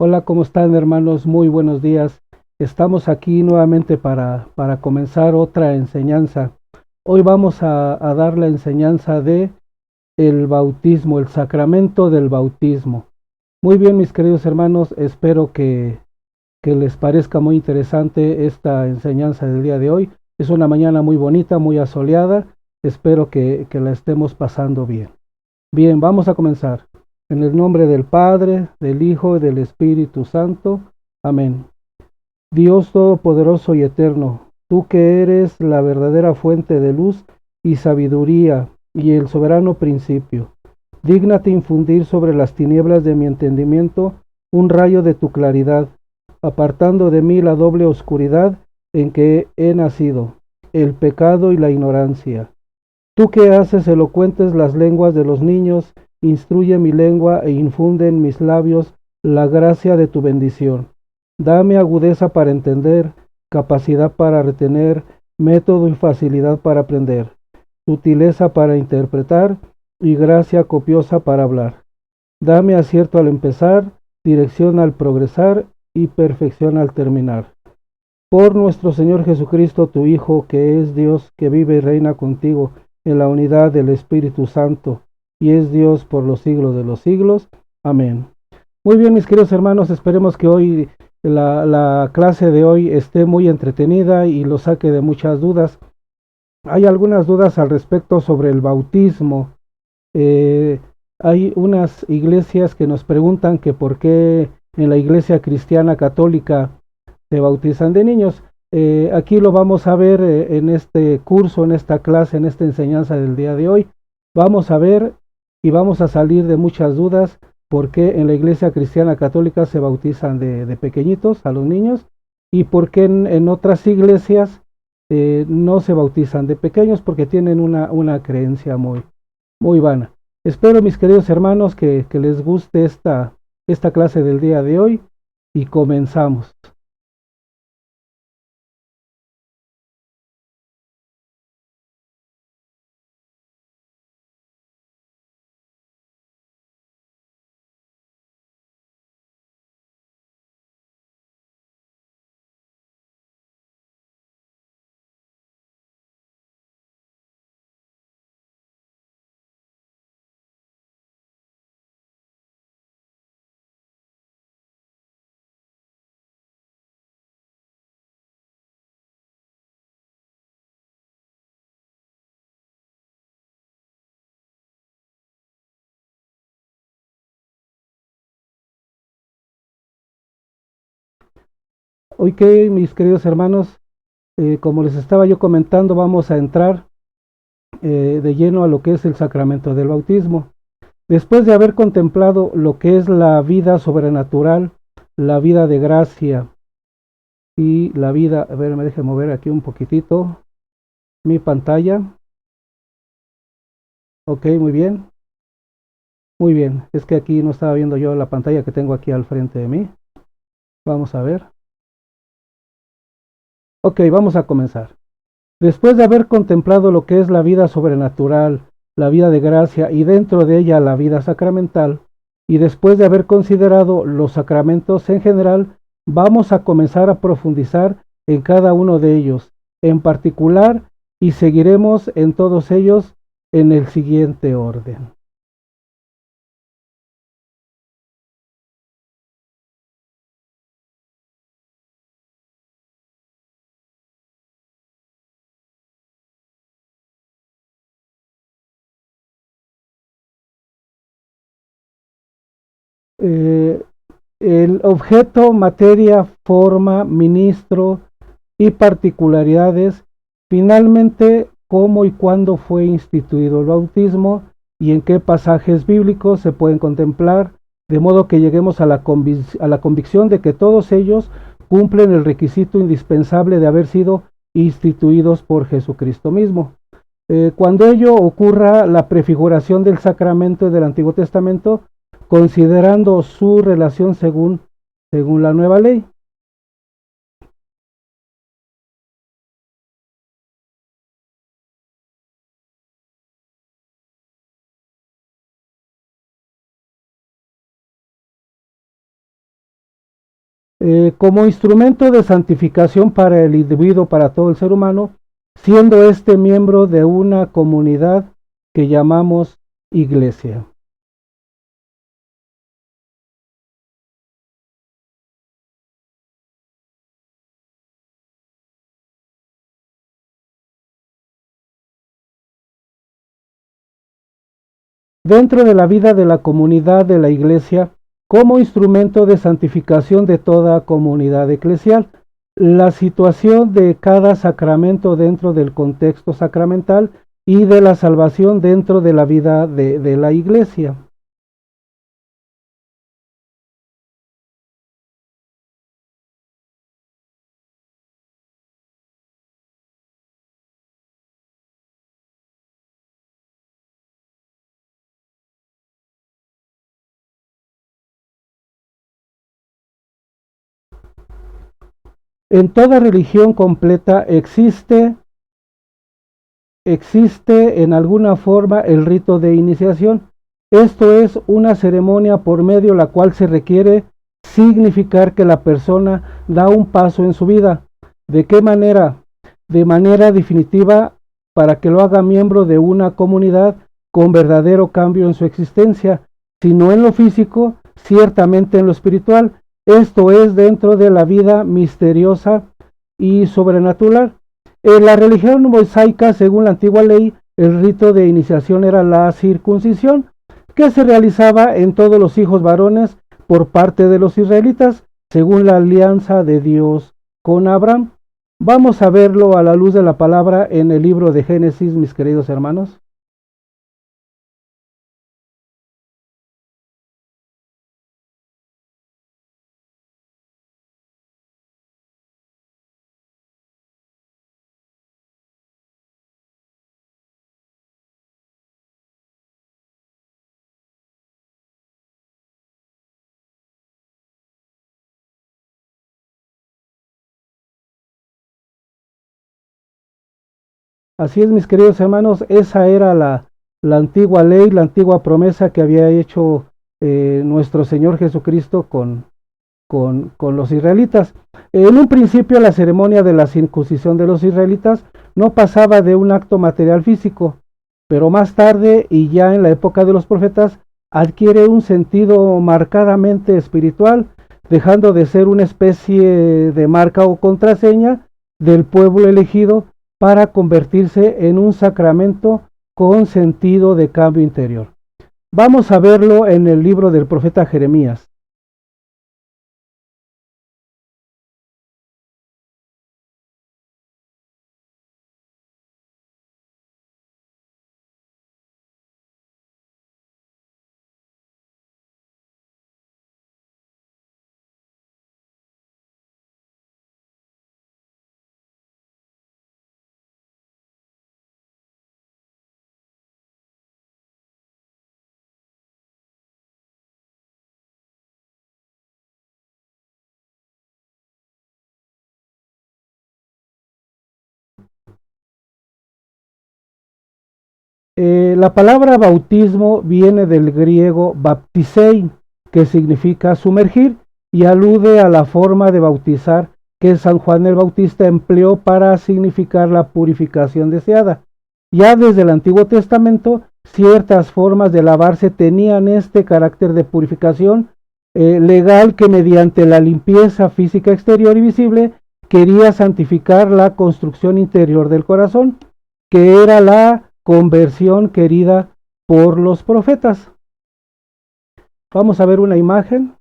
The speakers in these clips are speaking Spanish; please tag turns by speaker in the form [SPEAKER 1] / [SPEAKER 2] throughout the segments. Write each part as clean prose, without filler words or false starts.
[SPEAKER 1] Hola, ¿cómo están, hermanos? Muy buenos días. Estamos aquí nuevamente para comenzar otra enseñanza. Hoy vamos a dar la enseñanza de el bautismo, el sacramento del bautismo. Muy bien, mis queridos hermanos, espero que les parezca muy interesante esta enseñanza del día de hoy. Es una mañana muy bonita, muy asoleada. Espero que la estemos pasando bien. Bien, vamos a comenzar. En el nombre del Padre, del Hijo y del Espíritu Santo. Amén. Dios Todopoderoso y Eterno, tú que eres la verdadera fuente de luz y sabiduría y el soberano principio, dígnate infundir sobre las tinieblas de mi entendimiento un rayo de tu claridad, apartando de mí la doble oscuridad en que he nacido, el pecado y la ignorancia. Tú que haces elocuentes las lenguas de los niños, instruye mi lengua e infunde en mis labios la gracia de tu bendición. Dame agudeza para entender, capacidad para retener, método y facilidad para aprender, sutileza para interpretar y gracia copiosa para hablar. Dame acierto al empezar, dirección al progresar y perfección al terminar. Por nuestro Señor Jesucristo, tu Hijo, que es Dios, que vive y reina contigo en la unidad del Espíritu Santo, y es Dios por los siglos de los siglos. Amén. Muy bien, mis queridos hermanos, esperemos que hoy la clase de hoy esté muy entretenida y lo saque de muchas dudas. Hay algunas dudas al respecto sobre el bautismo. Eh, Hay unas iglesias que nos preguntan que por qué en la iglesia cristiana católica se bautizan de niños. Aquí lo vamos a ver en este curso, en esta clase, en esta enseñanza del día de hoy. Vamos a ver y vamos a salir de muchas dudas por qué en la iglesia cristiana católica se bautizan de pequeñitos a los niños y por qué en otras iglesias no se bautizan de pequeños porque tienen una creencia muy vana. Espero, mis queridos hermanos, que les guste esta clase del día de hoy y comenzamos. Hoy que mis queridos hermanos, como les estaba yo comentando, vamos a entrar de lleno a lo que es el sacramento del bautismo. Después de haber contemplado lo que es la vida sobrenatural, la vida de gracia y la vida, a ver, me deje mover aquí un poquitito mi pantalla. Ok, muy bien. Es que aquí no estaba viendo yo la pantalla que tengo aquí al frente de mí. Vamos a ver. Ok, vamos a comenzar. Después de haber contemplado lo que es la vida sobrenatural, la vida de gracia y dentro de ella la vida sacramental, y después de haber considerado los sacramentos en general, vamos a comenzar a profundizar en cada uno de ellos, en particular, y seguiremos en todos ellos en el siguiente orden. Eh, el objeto, materia, forma, ministro y particularidades. Finalmente, cómo y cuándo fue instituido el bautismo y en qué pasajes bíblicos se pueden contemplar, de modo que lleguemos a la convicción de que todos ellos cumplen el requisito indispensable de haber sido instituidos por Jesucristo mismo. Cuando ello ocurra, la prefiguración del sacramento del Antiguo Testamento, considerando su relación según la nueva ley. como instrumento de santificación para el individuo, para todo el ser humano, siendo este miembro de una comunidad que llamamos iglesia. Dentro de la vida de la comunidad de la iglesia, como instrumento de santificación de toda comunidad eclesial, la situación de cada sacramento dentro del contexto sacramental y de la salvación dentro de la vida de la iglesia. En toda religión completa existe en alguna forma el rito de iniciación. Esto es una ceremonia por medio de la cual se requiere significar que la persona da un paso en su vida. ¿De qué manera? De manera definitiva, para que lo haga miembro de una comunidad con verdadero cambio en su existencia, sino en lo físico, ciertamente en lo espiritual. Esto es dentro de la vida misteriosa y sobrenatural. En la religión mosaica, según la antigua ley, el rito de iniciación era la circuncisión, que se realizaba en todos los hijos varones por parte de los israelitas, según la alianza de Dios con Abraham. Vamos a verlo a la luz de la palabra en el libro de Génesis, mis queridos hermanos. Así es, mis queridos hermanos, esa era la antigua ley, la antigua promesa que había hecho nuestro Señor Jesucristo con los israelitas. En un principio, la ceremonia de la circuncisión de los israelitas no pasaba de un acto material físico, pero más tarde, y ya en la época de los profetas, adquiere un sentido marcadamente espiritual, dejando de ser una especie de marca o contraseña del pueblo elegido para convertirse en un sacramento con sentido de cambio interior. Vamos a verlo en el libro del profeta Jeremías. La palabra bautismo viene del griego baptisein, que significa sumergir, y alude a la forma de bautizar que San Juan el Bautista empleó para significar la purificación deseada. Ya desde el Antiguo Testamento, ciertas formas de lavarse tenían este carácter de purificación legal que mediante la limpieza física exterior y visible quería santificar la construcción interior del corazón, que era la conversión querida por los profetas. Vamos a ver una imagen.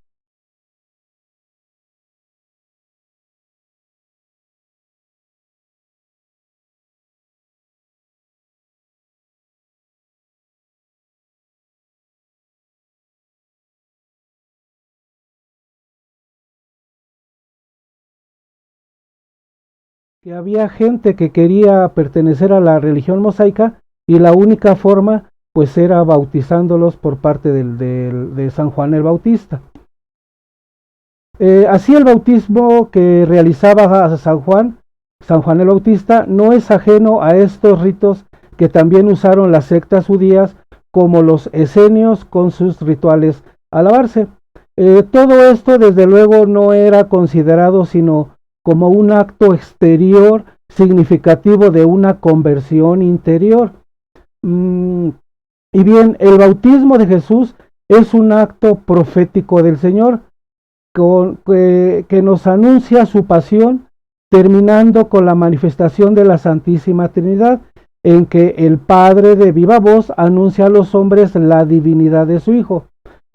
[SPEAKER 1] Que había gente que quería pertenecer a la religión mosaica y la única forma pues era bautizándolos por parte de San Juan el Bautista. Así el bautismo que realizaba a San Juan el Bautista, no es ajeno a estos ritos que también usaron las sectas judías como los esenios con sus rituales a lavarse. Todo esto desde luego no era considerado sino como un acto exterior significativo de una conversión interior. Y bien, el bautismo de Jesús es un acto profético del Señor que nos anuncia su pasión, terminando con la manifestación de la Santísima Trinidad, en que el Padre de viva voz anuncia a los hombres la divinidad de su Hijo,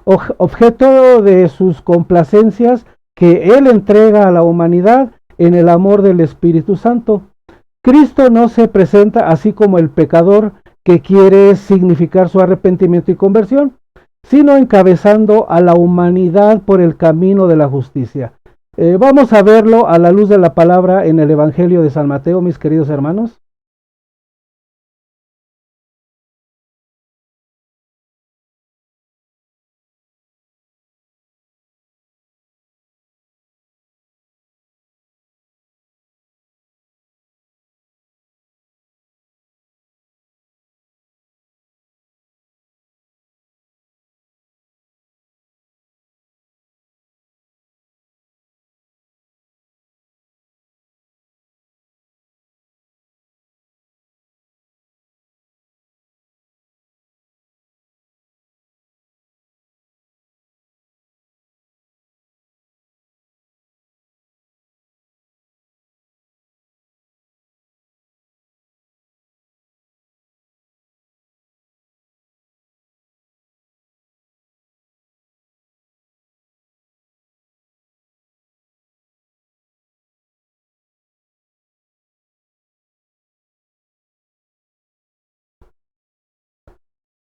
[SPEAKER 1] objeto de sus complacencias que Él entrega a la humanidad en el amor del Espíritu Santo. Cristo no se presenta así como el pecador que quiere significar su arrepentimiento y conversión, sino encabezando a la humanidad por el camino de la justicia. Vamos a verlo a la luz de la palabra en el Evangelio de San Mateo, mis queridos hermanos.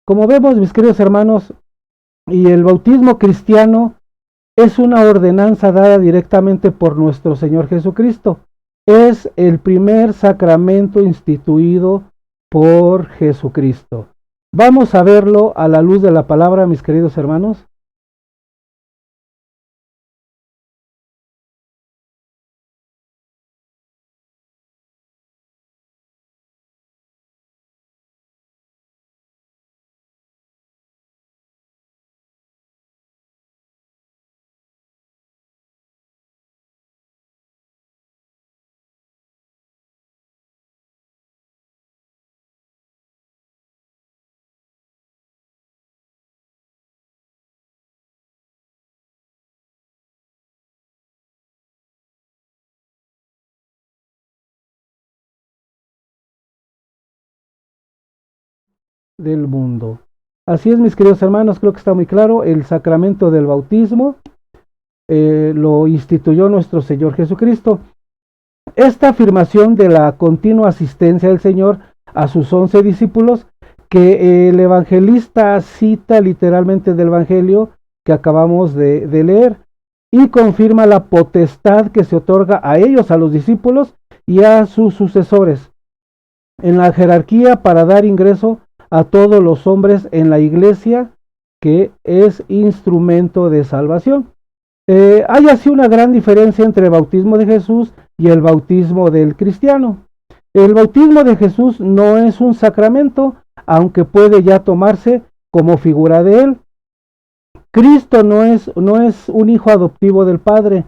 [SPEAKER 1] Como vemos, mis queridos hermanos, y el bautismo cristiano es una ordenanza dada directamente por nuestro Señor Jesucristo. Es el primer sacramento instituido por Jesucristo. Vamos a verlo a la luz de la palabra, mis queridos hermanos. Del mundo. Así es, mis queridos hermanos, creo que está muy claro. El sacramento del bautismo lo instituyó nuestro Señor Jesucristo. Esta afirmación de la continua asistencia del Señor a sus 11 discípulos, que el evangelista cita literalmente del Evangelio que acabamos de leer, y confirma la potestad que se otorga a ellos, a los discípulos y a sus sucesores, en la jerarquía para dar ingreso a todos los hombres en la iglesia, que es instrumento de salvación. Hay así una gran diferencia entre el bautismo de Jesús y el bautismo del cristiano. El bautismo de Jesús no es un sacramento, aunque puede ya tomarse como figura de él. Cristo no es un hijo adoptivo del Padre,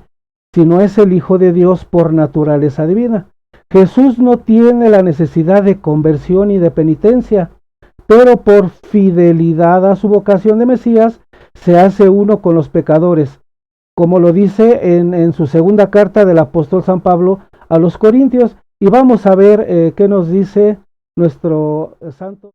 [SPEAKER 1] sino es el Hijo de Dios por naturaleza divina. Jesús no tiene la necesidad de conversión y de penitencia, pero por fidelidad a su vocación de Mesías, se hace uno con los pecadores, como lo dice en su segunda carta del apóstol San Pablo a los Corintios. Y vamos a ver qué nos dice nuestro santo.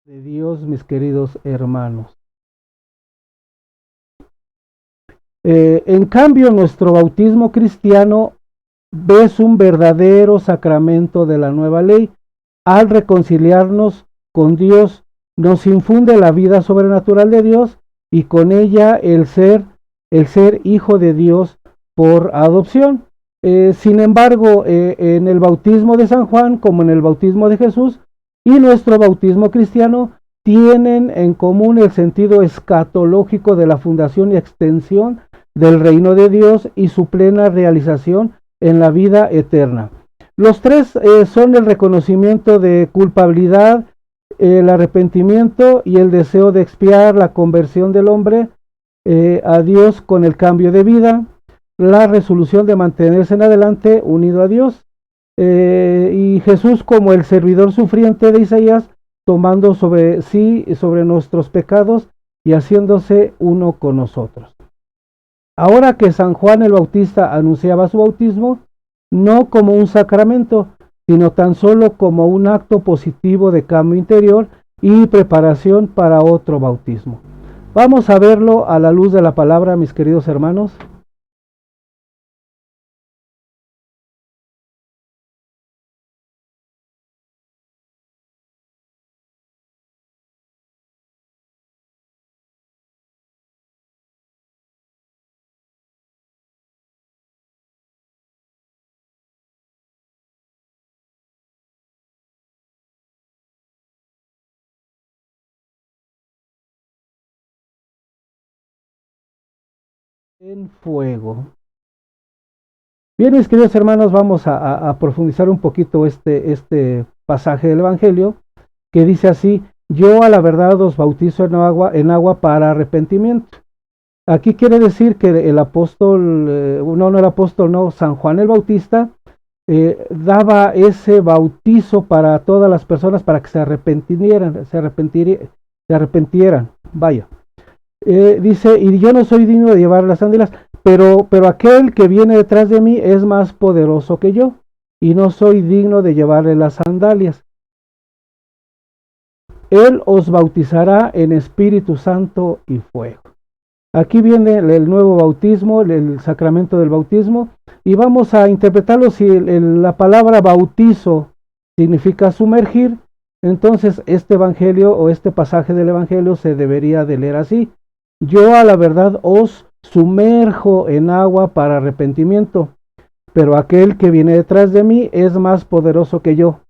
[SPEAKER 1] De Dios, mis queridos hermanos. En cambio, nuestro bautismo cristiano es un verdadero sacramento de la nueva ley. Al reconciliarnos con Dios, nos infunde la vida sobrenatural de Dios y con ella el ser hijo de Dios por adopción. Sin embargo, en el bautismo de San Juan, como en el bautismo de Jesús y nuestro bautismo cristiano, tienen en común el sentido escatológico de la fundación y extensión del reino de Dios y su plena realización en la vida eterna. Los tres son el reconocimiento de culpabilidad, el arrepentimiento y el deseo de expiar la conversión del hombre a Dios con el cambio de vida, la resolución de mantenerse en adelante unido a Dios, y Jesús como el servidor sufriente de Isaías, tomando sobre sí y sobre nuestros pecados y haciéndose uno con nosotros. Ahora que San Juan el Bautista anunciaba su bautismo, no como un sacramento, sino tan solo como un acto positivo de cambio interior y preparación para otro bautismo. Vamos a verlo a la luz de la palabra, mis queridos hermanos. En fuego. Bien, mis queridos hermanos, vamos a profundizar un poquito este pasaje del Evangelio que dice así: yo a la verdad os bautizo en agua para arrepentimiento. Aquí quiere decir que el apóstol, no el apóstol, no, San Juan el Bautista, daba ese bautizo para todas las personas para que se arrepentieran, vaya. Dice, y yo no soy digno de llevar las sandalias, pero aquel que viene detrás de mí es más poderoso que yo, y no soy digno de llevarle las sandalias. Él os bautizará en Espíritu Santo y fuego. Aquí viene el nuevo bautismo, el sacramento del bautismo, y vamos a interpretarlo. Si la palabra bautizo significa sumergir, entonces este evangelio o este pasaje del evangelio se debería de leer así: yo a la verdad os sumerjo en agua para arrepentimiento, pero aquel que viene detrás de mí es más poderoso que yo,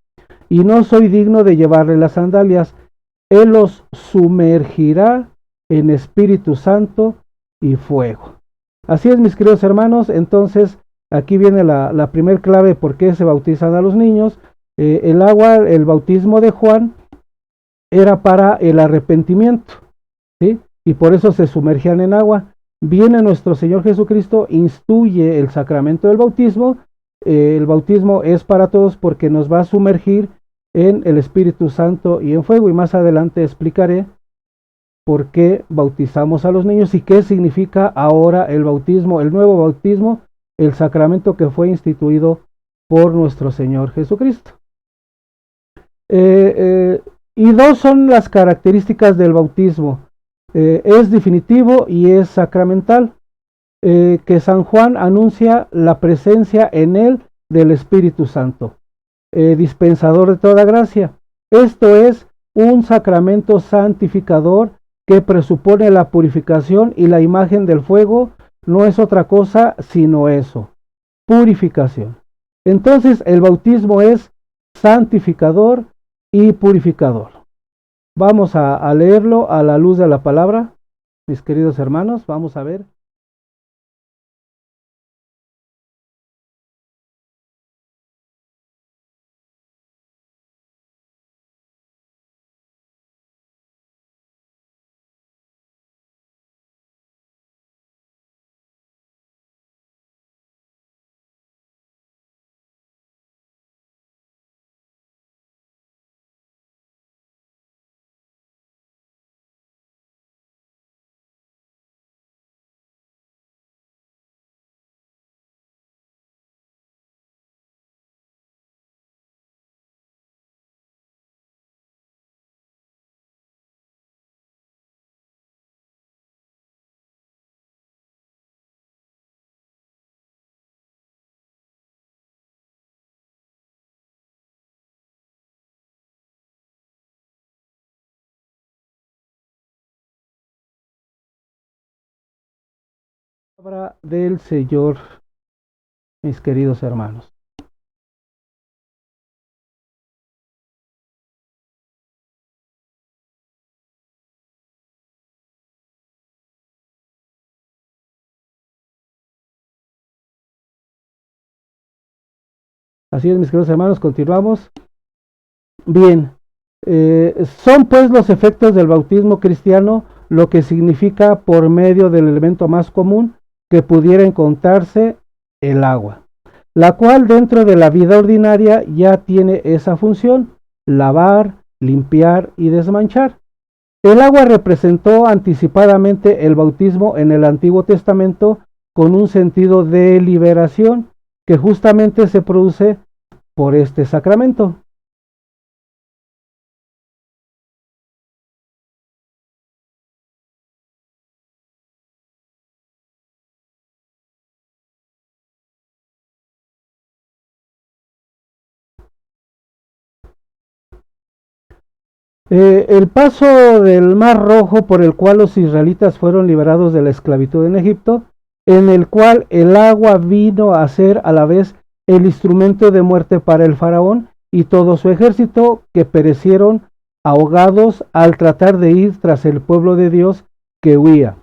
[SPEAKER 1] y no soy digno de llevarle las sandalias. Él los sumergirá en Espíritu Santo y fuego. Así es, mis queridos hermanos. Entonces, aquí viene la primer clave por qué se bautizan a los niños. El agua, el bautismo de Juan, era para el arrepentimiento, ¿sí? Y por eso se sumergían en agua. Viene nuestro Señor Jesucristo, instituye el sacramento del bautismo. El bautismo es para todos porque nos va a sumergir en el Espíritu Santo y en fuego. Y más adelante explicaré por qué bautizamos a los niños y qué significa ahora el bautismo, el nuevo bautismo, el sacramento que fue instituido por nuestro Señor Jesucristo. Y dos son las características del bautismo. Es definitivo y es sacramental. Que San Juan anuncia la presencia en él del Espíritu Santo, dispensador de toda gracia. Esto es un sacramento santificador que presupone la purificación, y la imagen del fuego no es otra cosa sino eso: purificación. Entonces el bautismo es santificador y purificador. Vamos a leerlo a la luz de la palabra, mis queridos hermanos. Vamos a ver. Palabra del Señor, mis queridos hermanos. Así es, mis queridos hermanos, continuamos. Bien, son pues los efectos del bautismo cristiano lo que significa por medio del elemento más común que pudiera encontrarse, el agua, la cual dentro de la vida ordinaria ya tiene esa función: lavar, limpiar y desmanchar. El agua representó anticipadamente el bautismo en el Antiguo Testamento con un sentido de liberación que justamente se produce por este sacramento. El paso del Mar Rojo por el cual los israelitas fueron liberados de la esclavitud en Egipto, en el cual el agua vino a ser a la vez el instrumento de muerte para el faraón y todo su ejército, que perecieron ahogados al tratar de ir tras el pueblo de Dios que huía,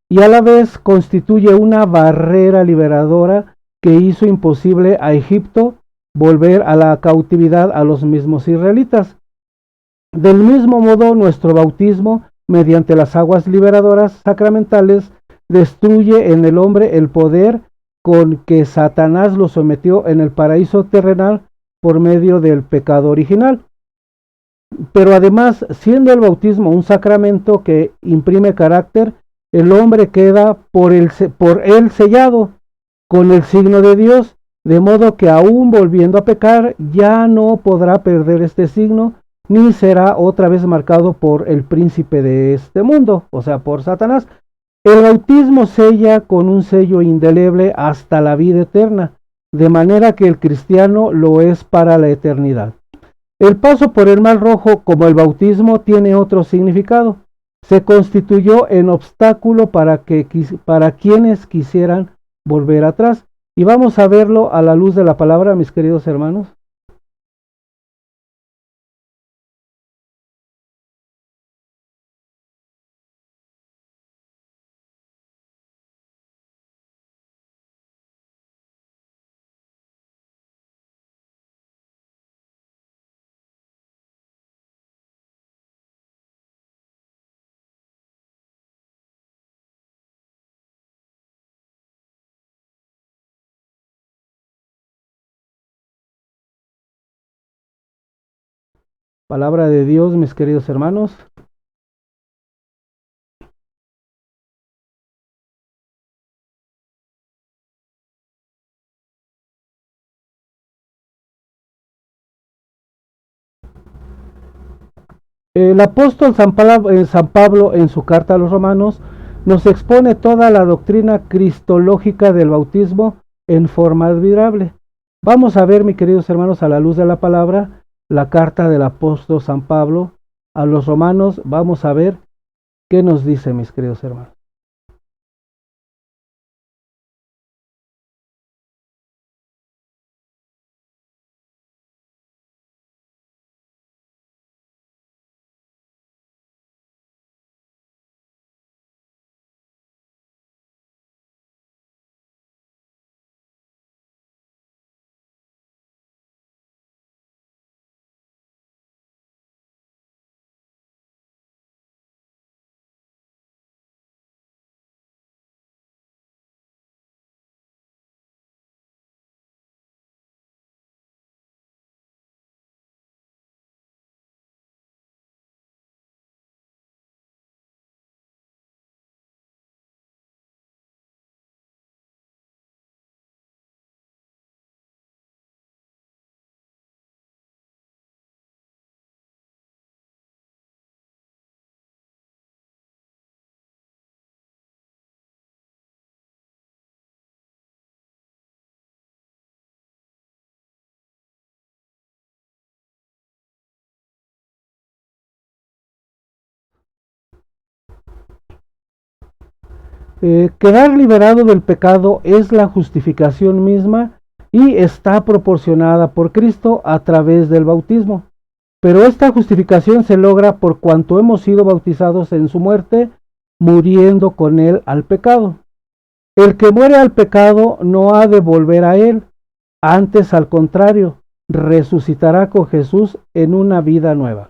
[SPEAKER 1] y a la vez constituye una barrera liberadora que hizo imposible a Egipto volver a la cautividad a los mismos israelitas. Del mismo modo, nuestro bautismo, mediante las aguas liberadoras sacramentales, destruye en el hombre el poder con que Satanás lo sometió en el paraíso terrenal por medio del pecado original. Pero además, siendo el bautismo un sacramento que imprime carácter, el hombre queda por él sellado con el signo de Dios, de modo que aún volviendo a pecar, ya no podrá perder este signo, ni será otra vez marcado por el príncipe de este mundo, o sea, por Satanás. El bautismo sella con un sello indeleble hasta la vida eterna, de manera que el cristiano lo es para la eternidad. El paso por el Mar Rojo, como el bautismo, tiene otro significado. Se constituyó en obstáculo para quienes quisieran volver atrás. Y vamos a verlo a la luz de la palabra, mis queridos hermanos. Palabra de Dios, mis queridos hermanos. El apóstol San Pablo, en su carta a los romanos, nos expone toda la doctrina cristológica del bautismo en forma admirable. Vamos a ver, mis queridos hermanos, a la luz de la palabra, la carta del apóstol San Pablo a los romanos. Vamos a ver qué nos dice, mis queridos hermanos. Quedar liberado del pecado es la justificación misma y está proporcionada por Cristo a través del bautismo. Pero esta justificación se logra por cuanto hemos sido bautizados en su muerte, muriendo con él al pecado. El que muere al pecado no ha de volver a él, antes al contrario, resucitará con Jesús en una vida nueva.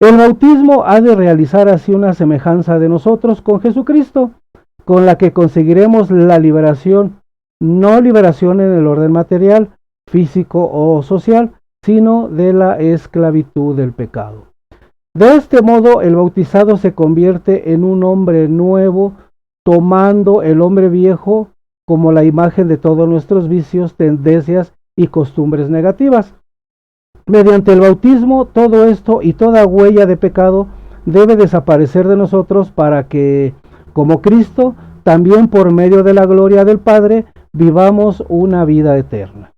[SPEAKER 1] El bautismo ha de realizar así una semejanza de nosotros con Jesucristo, con la que conseguiremos la liberación, no liberación en el orden material, físico o social, sino de la esclavitud del pecado. De este modo, el bautizado se convierte en un hombre nuevo, tomando el hombre viejo como la imagen de todos nuestros vicios, tendencias y costumbres negativas. Mediante el bautismo, todo esto y toda huella de pecado debe desaparecer de nosotros para que, como Cristo, también por medio de la gloria del Padre, vivamos una vida eterna.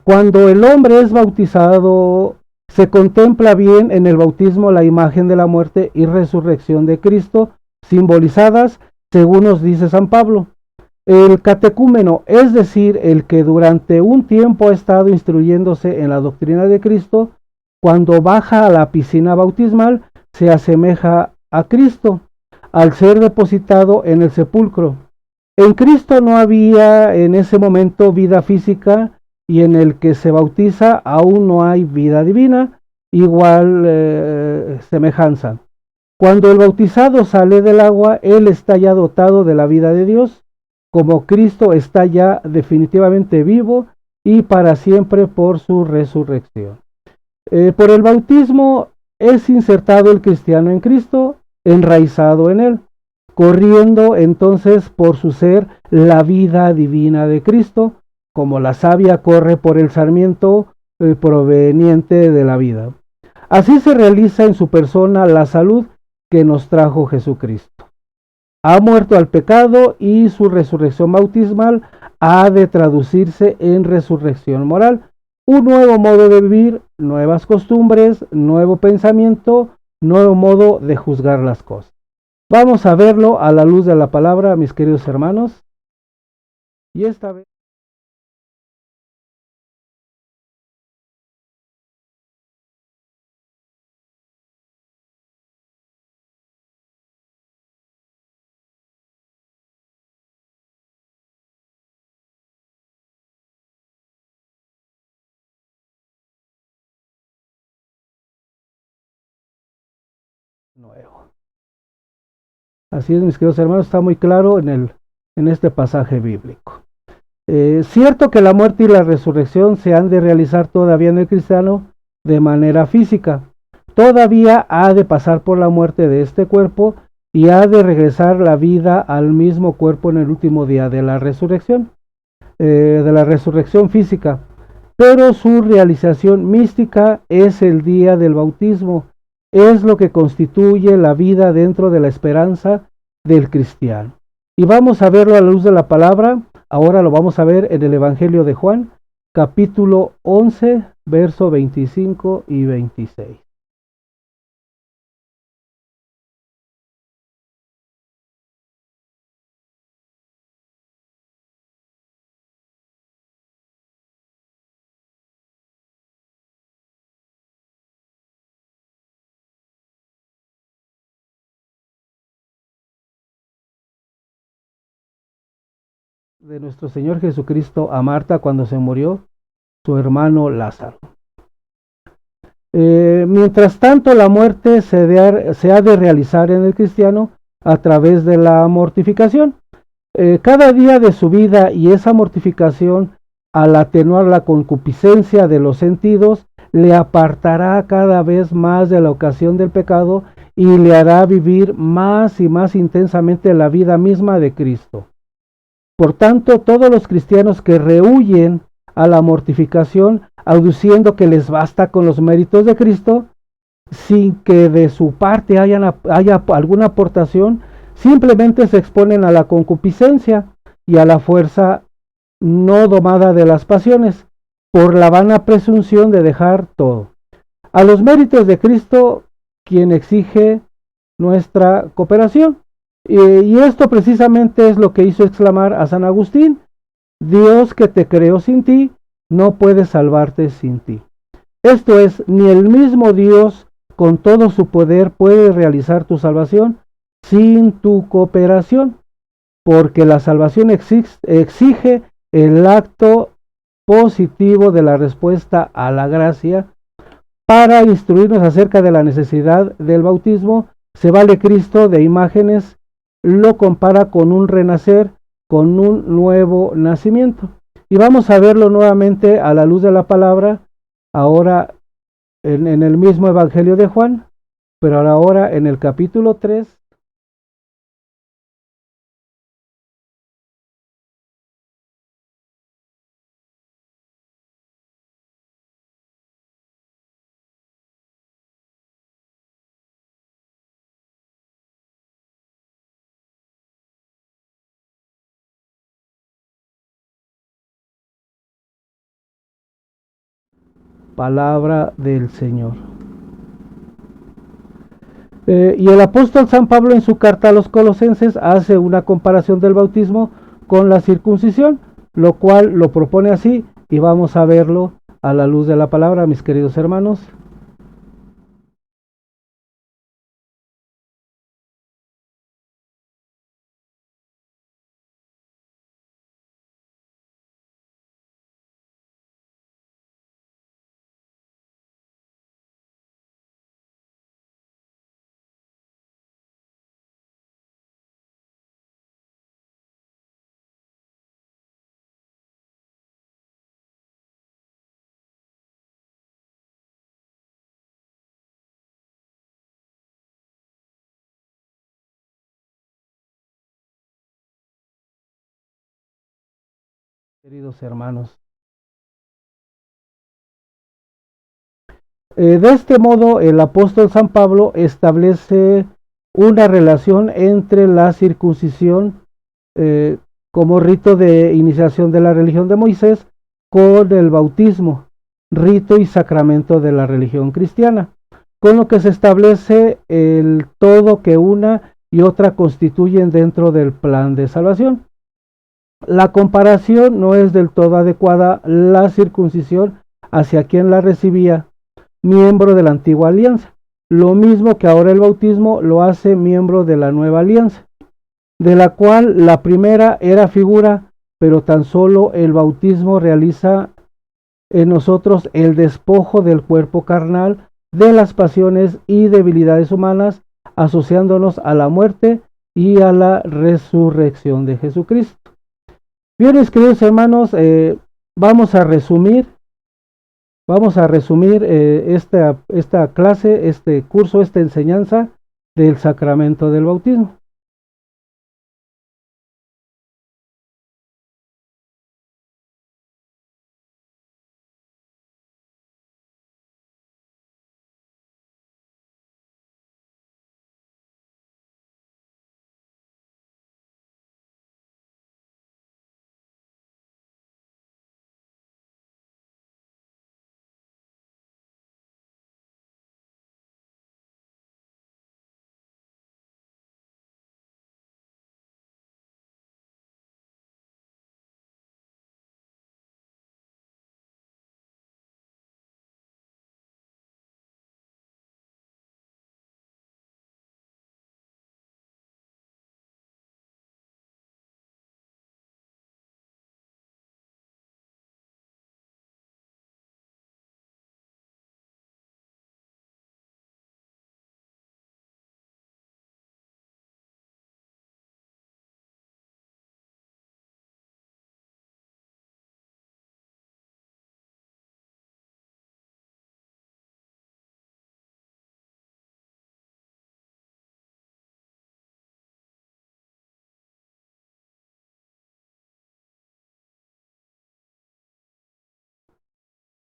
[SPEAKER 1] Cuando el hombre es bautizado, se contempla bien en el bautismo la imagen de la muerte y resurrección de Cristo, simbolizadas, según nos dice San Pablo. El catecúmeno, es decir, el que durante un tiempo ha estado instruyéndose en la doctrina de Cristo, cuando baja a la piscina bautismal, se asemeja a Cristo, al ser depositado en el sepulcro. En Cristo no había en ese momento vida física, y en el que se bautiza aún no hay vida divina, igual semejanza. Cuando el bautizado sale del agua, él está ya dotado de la vida de Dios, como Cristo está ya definitivamente vivo y para siempre por su resurrección. Por el bautismo es insertado el cristiano en Cristo, enraizado en él, corriendo entonces por su ser la vida divina de Cristo, como la savia corre por el sarmiento proveniente de la vida. Así se realiza en su persona la salud que nos trajo Jesucristo. Ha muerto al pecado y su resurrección bautismal ha de traducirse en resurrección moral, un nuevo modo de vivir, nuevas costumbres, nuevo pensamiento, nuevo modo de juzgar las cosas. Vamos a verlo a la luz de la palabra, mis queridos hermanos. Y esta vez nuevo. Así es, mis queridos hermanos, está muy claro en este pasaje bíblico. Cierto que la muerte y la resurrección se han de realizar todavía en el cristiano de manera física. Todavía ha de pasar por la muerte de este cuerpo y ha de regresar la vida al mismo cuerpo en el último día de la resurrección física. Pero su realización mística es el día del bautismo, es lo que constituye la vida dentro de la esperanza del cristiano. Y vamos a verlo a la luz de la palabra. Ahora lo vamos a ver en el Evangelio de Juan, capítulo 11, verso 25 y 26. De nuestro Señor Jesucristo a Marta cuando se murió su hermano Lázaro. Mientras tanto, la muerte se ha de realizar en el cristiano a través de la mortificación. Cada día de su vida, y esa mortificación, al atenuar la concupiscencia de los sentidos, le apartará cada vez más de la ocasión del pecado y le hará vivir más y más intensamente la vida misma de Cristo. Por tanto, todos los cristianos que rehuyen a la mortificación, aduciendo que les basta con los méritos de Cristo, sin que de su parte haya alguna aportación, simplemente se exponen a la concupiscencia y a la fuerza no domada de las pasiones, por la vana presunción de dejar todo. A los méritos de Cristo, quien exige nuestra cooperación. Y esto precisamente es lo que hizo exclamar a San Agustín: Dios que te creó sin ti, no puede salvarte sin ti. Esto es, ni el mismo Dios con todo su poder puede realizar tu salvación sin tu cooperación, porque la salvación exige el acto positivo de la respuesta a la gracia. Para instruirnos acerca de la necesidad del bautismo, se vale Cristo de imágenes, lo compara con un renacer, con un nuevo nacimiento. Y vamos a verlo nuevamente a la luz de la palabra, ahora en el mismo Evangelio de Juan, pero ahora en el capítulo 3. Palabra del Señor. Y el apóstol San Pablo en su carta a los Colosenses hace una comparación del bautismo con la circuncisión, lo cual lo propone así, y vamos a verlo a la luz de la palabra, mis queridos hermanos. Queridos hermanos, de este modo el apóstol San Pablo establece una relación entre la circuncisión como rito de iniciación de la religión de Moisés con el bautismo, rito y sacramento de la religión cristiana, con lo que se establece el todo que una y otra constituyen dentro del plan de salvación. La comparación no es del todo adecuada. La circuncisión hacia quien la recibía, miembro de la antigua alianza, lo mismo que ahora el bautismo lo hace miembro de la nueva alianza, de la cual la primera era figura, pero tan solo el bautismo realiza en nosotros el despojo del cuerpo carnal, de las pasiones y debilidades humanas, asociándonos a la muerte y a la resurrección de Jesucristo. Bien, mis queridos hermanos, vamos a resumir esta clase, este curso, esta enseñanza del sacramento del bautismo.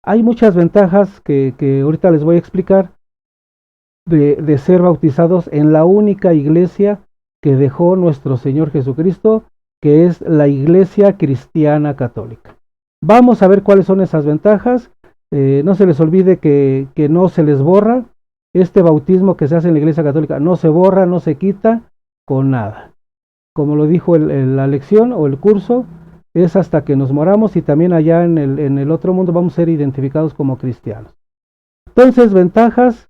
[SPEAKER 1] Hay muchas ventajas que ahorita les voy a explicar de ser bautizados en la única iglesia que dejó nuestro Señor Jesucristo, que es la Iglesia Cristiana Católica. Vamos a ver cuáles son esas ventajas. No se les olvide que no se les borra. Este bautismo que se hace en la Iglesia Católica no se borra, no se quita con nada. como lo dijo la lección o el curso, es hasta que nos moramos y también allá en el otro mundo vamos a ser identificados como cristianos. Entonces, ventajas.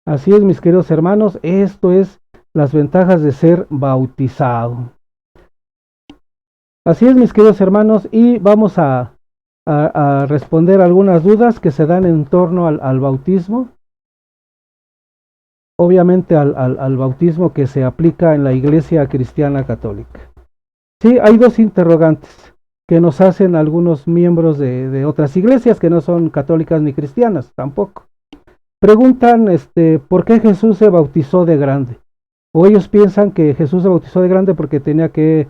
[SPEAKER 1] Así es, mis queridos hermanos, esto es las ventajas de ser bautizado. Así es, mis queridos hermanos, y vamos a responder algunas dudas que se dan en torno al bautismo. Obviamente al bautismo que se aplica en la Iglesia Cristiana Católica. Sí, hay dos interrogantes que nos hacen algunos miembros de otras iglesias que no son católicas ni cristianas tampoco. Preguntan ¿por qué Jesús se bautizó de grande? O ellos piensan que Jesús se bautizó de grande porque tenía que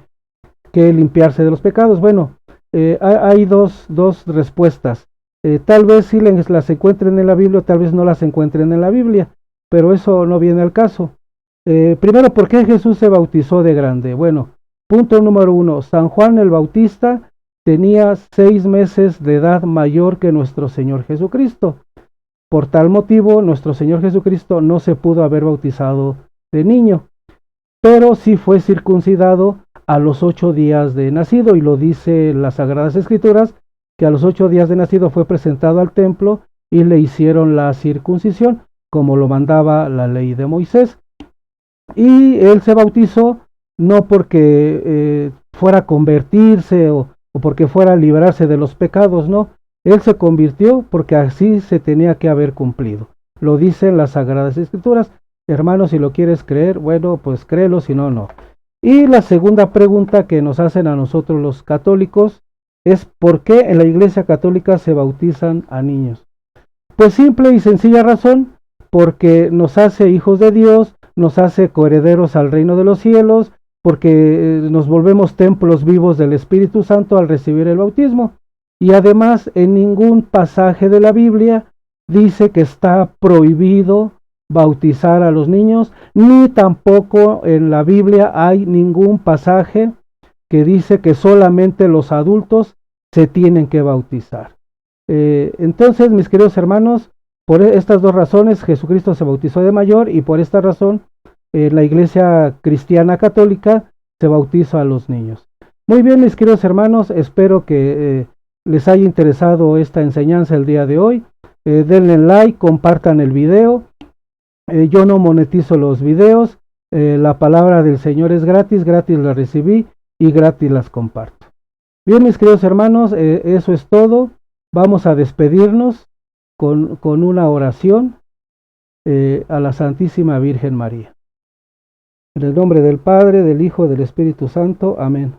[SPEAKER 1] limpiarse de los pecados. Bueno, hay dos respuestas. Tal vez sí las encuentren en la Biblia, tal vez no las encuentren en la Biblia, pero eso no viene al caso. Primero, ¿por qué Jesús se bautizó de grande? Bueno, punto número 1, San Juan el Bautista tenía 6 meses de edad mayor que nuestro Señor Jesucristo. Por tal motivo, nuestro Señor Jesucristo no se pudo haber bautizado de niño, pero sí fue circuncidado a los 8 días de nacido, y lo dice las Sagradas Escrituras, que a los 8 días de nacido fue presentado al templo y le hicieron la circuncisión, como lo mandaba la ley de Moisés. Y él se bautizó no porque fuera a convertirse o porque fuera a liberarse de los pecados, no. Él se convirtió porque así se tenía que haber cumplido. Lo dicen las Sagradas Escrituras. Hermano, si lo quieres creer, bueno, pues créelo, si no, no. Y la segunda pregunta que nos hacen a nosotros los católicos es ¿por qué en la Iglesia Católica se bautizan a niños? Pues simple y sencilla razón, porque nos hace hijos de Dios, nos hace coherederos al reino de los cielos, porque nos volvemos templos vivos del Espíritu Santo al recibir el bautismo. Y además en ningún pasaje de la Biblia dice que está prohibido bautizar a los niños, ni tampoco en la Biblia hay ningún pasaje que dice que solamente los adultos se tienen que bautizar. Entonces, mis queridos hermanos, por estas dos razones Jesucristo se bautizó de mayor, y por esta razón la Iglesia Cristiana Católica se bautiza a los niños. Muy bien, mis queridos hermanos, espero que les haya interesado esta enseñanza el día de hoy. Denle like, compartan el video. Yo no monetizo los videos. La palabra del Señor es gratis, gratis la recibí y gratis las comparto. Bien, mis queridos hermanos, eso es todo. Vamos a despedirnos con una oración a la Santísima Virgen María. En el nombre del Padre, del Hijo, del Espíritu Santo. Amén.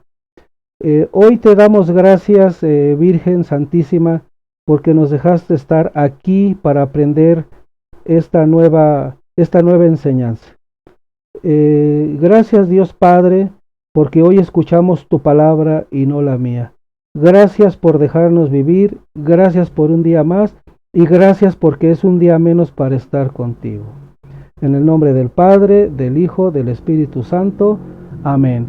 [SPEAKER 1] Hoy te damos gracias, Virgen Santísima, porque nos dejaste estar aquí para aprender esta nueva enseñanza. Gracias, Dios Padre, porque hoy escuchamos tu palabra y no la mía. Gracias por dejarnos vivir, gracias por un día más y gracias porque es un día menos para estar contigo. En el nombre del Padre, del Hijo, del Espíritu Santo. Amén.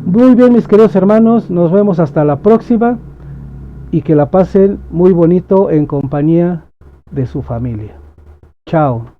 [SPEAKER 1] Muy bien, mis queridos hermanos, nos vemos hasta la próxima y que la pasen muy bonito en compañía de su familia. Chao.